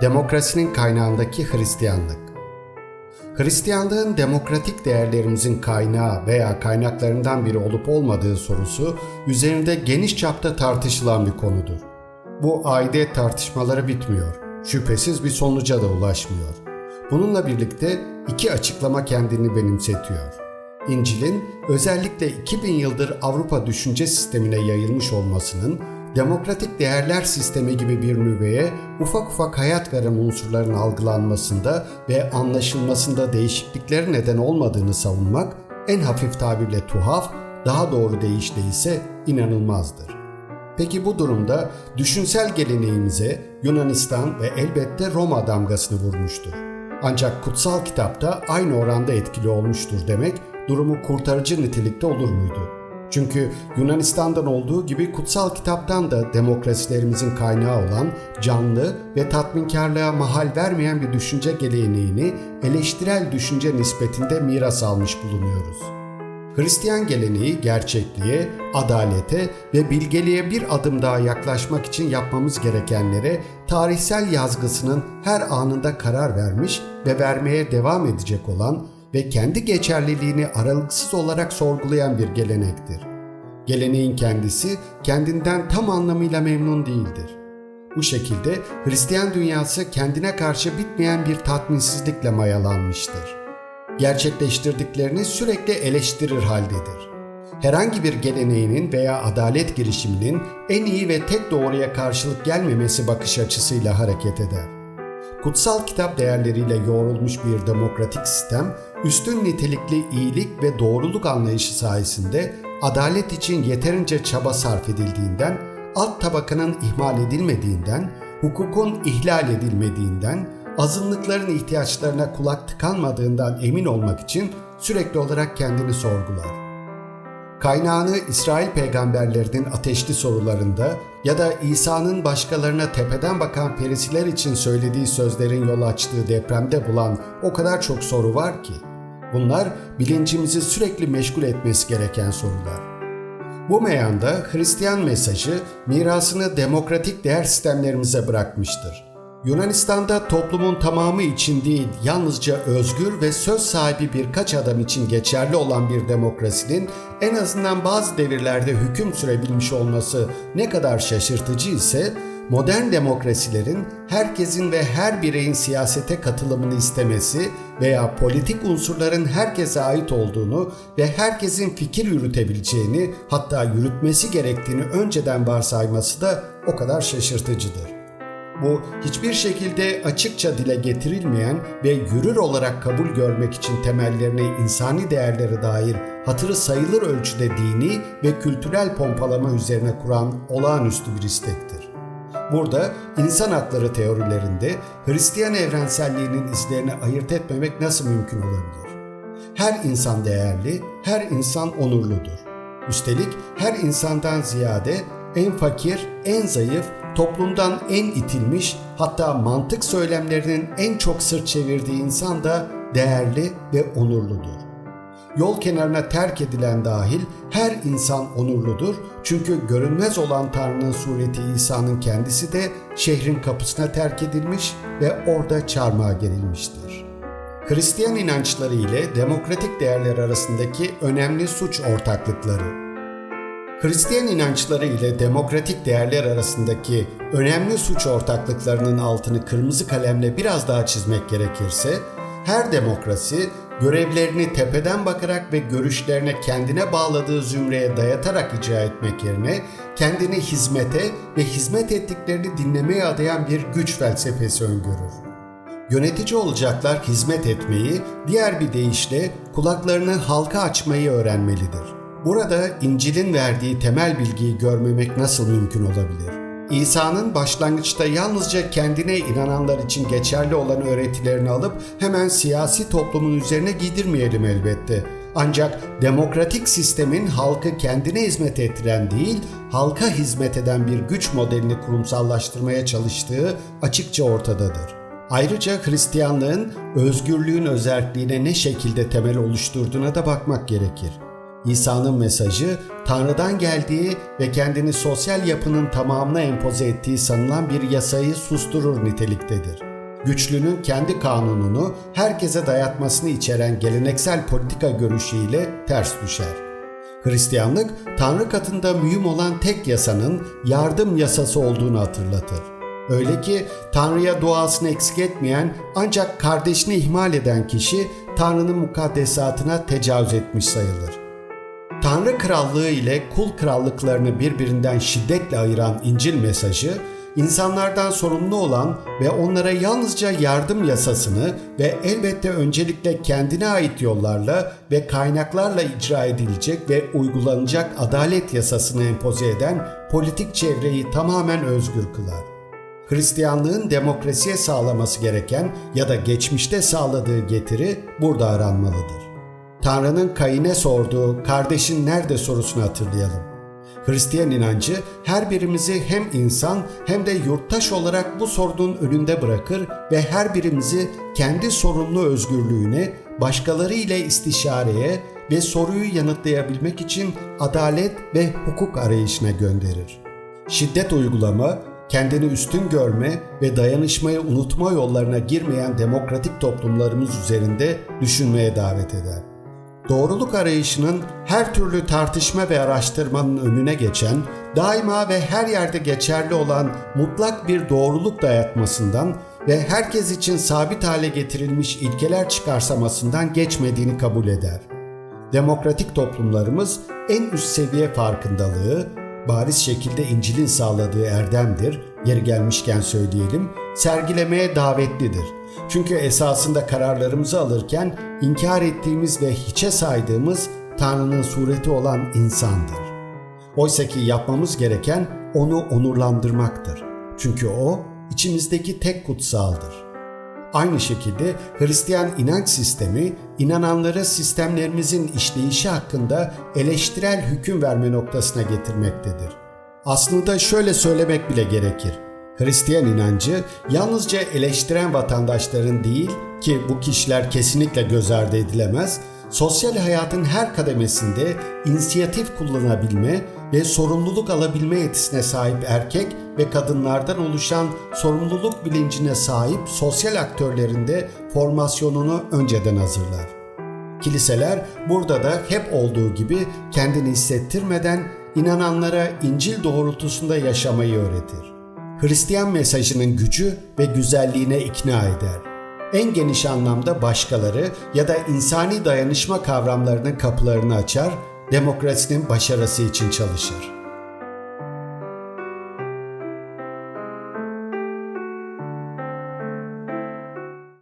Demokrasinin kaynağındaki Hristiyanlık. Hristiyanlığın demokratik değerlerimizin kaynağı veya kaynaklarından biri olup olmadığı sorusu üzerinde geniş çapta tartışılan bir konudur. Bu aidiyet tartışmaları bitmiyor, şüphesiz bir sonuca da ulaşmıyor. Bununla birlikte iki açıklama kendini benimsetiyor. İncil'in özellikle 2000 yıldır Avrupa düşünce sistemine yayılmış olmasının demokratik değerler sistemi gibi bir nüveye ufak ufak hayat veren unsurların algılanmasında ve anlaşılmasında değişiklikleri neden olmadığını savunmak en hafif tabirle tuhaf, daha doğru deyişle ise inanılmazdır. Peki bu durumda düşünsel geleneğimize Yunanistan ve elbette Roma damgasını vurmuştur. Ancak kutsal kitapta aynı oranda etkili olmuştur demek durumu kurtarıcı nitelikte olur muydu? Çünkü Yunanistan'dan olduğu gibi kutsal kitaptan da demokrasilerimizin kaynağı olan canlı ve tatminkarlığa mahal vermeyen bir düşünce geleneğini eleştirel düşünce nispetinde miras almış bulunuyoruz. Hristiyan geleneği gerçekliğe, adalete ve bilgeliğe bir adım daha yaklaşmak için yapmamız gerekenlere tarihsel yazgısının her anında karar vermiş ve vermeye devam edecek olan ve kendi geçerliliğini aralıksız olarak sorgulayan bir gelenektir. Geleneğin kendisi kendinden tam anlamıyla memnun değildir. Bu şekilde Hristiyan dünyası kendine karşı bitmeyen bir tatminsizlikle mayalanmıştır. Gerçekleştirdiklerini sürekli eleştirir haldedir. Herhangi bir geleneğinin veya adalet girişiminin en iyi ve tek doğruya karşılık gelmemesi bakış açısıyla hareket eder. Kutsal kitap değerleriyle yoğrulmuş bir demokratik sistem, üstün nitelikli iyilik ve doğruluk anlayışı sayesinde adalet için yeterince çaba sarf edildiğinden, alt tabakanın ihmal edilmediğinden, hukukun ihlal edilmediğinden, azınlıkların ihtiyaçlarına kulak tıkanmadığından emin olmak için sürekli olarak kendini sorgular. Kaynağını İsrail peygamberlerinin ateşli sorularında ya da İsa'nın başkalarına tepeden bakan perisiler için söylediği sözlerin yol açtığı depremde bulan o kadar çok soru var ki, bunlar bilincimizi sürekli meşgul etmesi gereken sorular. Bu meyanda Hristiyan mesajı mirasını demokratik değer sistemlerimize bırakmıştır. Yunanistan'da toplumun tamamı için değil, yalnızca özgür ve söz sahibi birkaç adam için geçerli olan bir demokrasinin en azından bazı devirlerde hüküm sürebilmiş olması ne kadar şaşırtıcı ise, modern demokrasilerin herkesin ve her bireyin siyasete katılımını istemesi veya politik unsurların herkese ait olduğunu ve herkesin fikir yürütebileceğini, hatta yürütmesi gerektiğini önceden varsayması da o kadar şaşırtıcıdır. Bu hiçbir şekilde açıkça dile getirilmeyen ve yürür olarak kabul görmek için temellerini insani değerlere dair hatırı sayılır ölçüde dini ve kültürel pompalama üzerine kuran olağanüstü bir istektir. Burada insan hakları teorilerinde Hristiyan evrenselliğinin izlerini ayırt etmemek nasıl mümkün olabilir? Her insan değerli, her insan onurludur. Üstelik her insandan ziyade en fakir, en zayıf, toplumdan en itilmiş, hatta mantık söylemlerinin en çok sırt çevirdiği insan da değerli ve onurludur. Yol kenarına terk edilen dahil her insan onurludur, çünkü görünmez olan Tanrı'nın sureti İsa'nın kendisi de şehrin kapısına terk edilmiş ve orada çarmıha gerilmiştir. Hristiyan inançları ile demokratik değerler arasındaki önemli suç ortaklıkları. Hristiyan inançları ile demokratik değerler arasındaki önemli suç ortaklıklarının altını kırmızı kalemle biraz daha çizmek gerekirse, her demokrasi görevlerini tepeden bakarak ve görüşlerine kendine bağladığı zümreye dayatarak icra etmek yerine kendini hizmete ve hizmet ettiklerini dinlemeye adayan bir güç felsefesi öngörür. Yönetici olacaklar hizmet etmeyi, diğer bir deyişle kulaklarını halka açmayı öğrenmelidir. Burada İncil'in verdiği temel bilgiyi görmemek nasıl mümkün olabilir? İsa'nın başlangıçta yalnızca kendine inananlar için geçerli olan öğretilerini alıp hemen siyasi toplumun üzerine giydirmeyelim elbette. Ancak demokratik sistemin halkı kendine hizmet ettiren değil, halka hizmet eden bir güç modelini kurumsallaştırmaya çalıştığı açıkça ortadadır. Ayrıca Hristiyanlığın özgürlüğün özelliğine ne şekilde temel oluşturduğuna da bakmak gerekir. İsa'nın mesajı, Tanrı'dan geldiği ve kendini sosyal yapının tamamına empoze ettiği sanılan bir yasayı susturur niteliktedir. güçlünün kendi kanununu herkese dayatmasını içeren geleneksel politika görüşüyle ters düşer. Hristiyanlık, Tanrı katında mühim olan tek yasanın yardım yasası olduğunu hatırlatır. Öyle ki Tanrı'ya duasını eksik etmeyen ancak kardeşini ihmal eden kişi Tanrı'nın mukaddesatına tecavüz etmiş sayılır. Tanrı krallığı ile kul krallıklarını birbirinden şiddetle ayıran İncil mesajı, insanlardan sorumlu olan ve onlara yalnızca yardım yasasını ve elbette öncelikle kendine ait yollarla ve kaynaklarla icra edilecek ve uygulanacak adalet yasasını empoze eden politik çevreyi tamamen özgür kılar. Hristiyanlığın demokrasiye sağlaması gereken ya da geçmişte sağladığı getiri burada aranmalıdır. Tanrı'nın Kayin'e sorduğu "Kardeşin nerede?" sorusunu hatırlayalım. Hristiyan inancı her birimizi hem insan hem de yurttaş olarak bu sorunun önünde bırakır ve her birimizi kendi sorumlu özgürlüğüne, başkaları ile istişareye ve soruyu yanıtlayabilmek için adalet ve hukuk arayışına gönderir. Şiddet uygulama, kendini üstün görme ve dayanışmayı unutma yollarına girmeyen demokratik toplumlarımız üzerinde düşünmeye davet eder. Doğruluk arayışının her türlü tartışma ve araştırmanın önüne geçen, daima ve her yerde geçerli olan mutlak bir doğruluk dayatmasından ve herkes için sabit hale getirilmiş ilkeler çıkarsamasından geçmediğini kabul eder. Demokratik toplumlarımız en üst seviye farkındalığı, bariz şekilde İncil'in sağladığı erdemdir, yeri gelmişken söyleyelim, sergilemeye davetlidir. Çünkü esasında kararlarımızı alırken inkar ettiğimiz ve hiçe saydığımız Tanrı'nın sureti olan insandır. Oysa ki yapmamız gereken onu onurlandırmaktır. Çünkü o içimizdeki tek kutsaldır. Aynı şekilde Hristiyan inanç sistemi, inananları sistemlerimizin işleyişi hakkında eleştirel hüküm verme noktasına getirmektedir. Aslında şöyle söylemek bile gerekir. Hristiyan inancı yalnızca eleştiren vatandaşların değil ki bu kişiler kesinlikle göz ardı edilemez, sosyal hayatın her kademesinde inisiyatif kullanabilme ve sorumluluk alabilme yetisine sahip erkek ve kadınlardan oluşan sorumluluk bilincine sahip sosyal aktörlerin de formasyonunu önceden hazırlar. Kiliseler burada da hep olduğu gibi kendini hissettirmeden inananlara İncil doğrultusunda yaşamayı öğretir. Hristiyan mesajının gücü ve güzelliğine ikna eder. En geniş anlamda başkaları ya da insani dayanışma kavramlarının kapılarını açar, demokrasinin başarısı için çalışır.